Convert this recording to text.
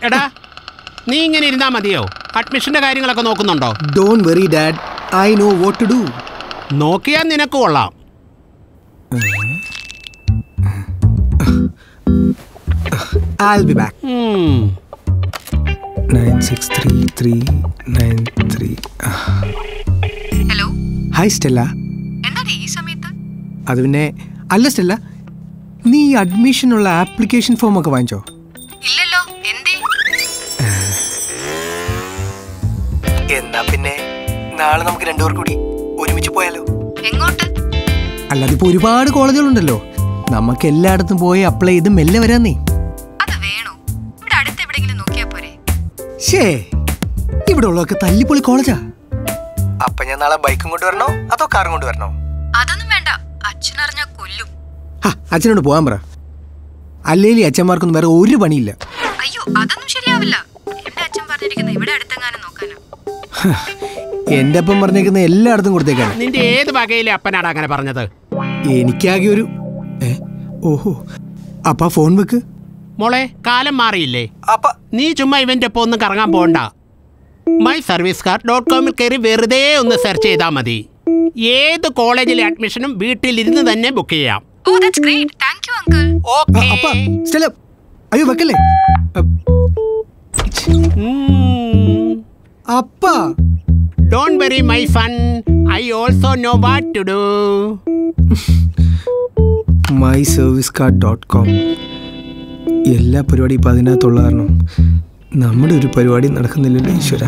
എടാ നീ ഇങ്ങനെ ഇരുന്നാ മതിയോ? അഡ്മിഷന്റെ കാര്യങ്ങളൊക്കെ നോക്കുന്നുണ്ടോ? Don't worry dad, I know what to do. നോക്കിയാൽ നിനക്ക് കൊള്ളാം. I'll be back. 963393. Hello. Hi Stella. എന്താണ് ഈ സമയത്ത്? അത് പിന്നെ അല്ല സ്റ്റെല്ല, നീ അഡ്മിഷനുള്ള ആപ്ലിക്കേഷൻ ഫോം ഒക്കെ വാങ്ങിച്ചോ? ഇല്ലല്ലോ. എന്തേ? എന്നാ പിന്നെ നാളെ നമുക്ക് രണ്ടുപേർ കൂടി ഒരുമിച്ച് പോയാലോ? എങ്ങോട്ട്? അല്ലാതെ ഇപ്പൊ ഒരുപാട് കോളേജുകളുണ്ടല്ലോ, നമുക്ക് എല്ലായിടത്തും പോയി അപ്ലൈ ചെയ്ത് മെല്ലെ വരാന്നേ. അത് വേണോ? ഇവിടെ അടുത്ത് എവിടെയെങ്കിലും നോക്കിയാ പോരെ? ഷേ, ഇവിടെ ഉള്ളതൊക്കെ തല്ലിപ്പൊളി കോളേജാ. അപ്പൊ ഞാൻ നാളെ ബൈക്കും കൊണ്ട് വരണോ അതോ കാറും കൊണ്ട് വരണോ? അതൊന്നും വേണ്ട, അച്ഛനറിഞ്ഞാ കൊല്ലും. അച്ഛനോട് പോകാൻ പറ. അല്ലേലും അച്ഛന്മാർക്കൊന്നും വേറെ ഒരു പണിയില്ല. അയ്യോ, അതൊന്നും ശരിയാവില്ല. എന്റെ അച്ഛൻ പറഞ്ഞിരിക്കുന്നത് ഇവിടെ അടുത്തെങ്ങാനും നോക്കാനാ. എന്റെ അപ്പം പറഞ്ഞേക്കുന്ന എല്ലായിടത്തും കൊടുത്തേക്കാണ്. നിന്റെ ഏത് വകയിലെ അപ്പനാണ് അങ്ങനെ പറഞ്ഞത്? എനിക്കാകെ ഒരു ഓഹോ. അപ്പ ഫോൺ വെക്ക് മോളെ. കാലം മാറിയില്ലേ? നീ ചുമ്മാ ഇവന്റെ ഒപ്പം ഒന്നും കറങ്ങാൻ പോകണ്ട. myservicecar.com കയറി വെറുതെ ഒന്ന് സെർച്ച് ചെയ്താൽ മതി. ഏത് കോളേജിലെ അഡ്മിഷനും വീട്ടിലിരുന്ന് തന്നെ ബുക്ക് ചെയ്യാം. Oh, that's great. Thank you, uncle. Okay. Stella, അയ്യോ വെക്കല്ലേ. അപ്പാ, Don't worry my son, I also know what to do. myservicecar.com. എല്ലാ പരിപാടിയും ഇപ്പം അതിനകത്തുള്ള കാരണം നമ്മുടെ ഒരു പരിപാടി നടക്കുന്നില്ലല്ലോ ഈശ്വര.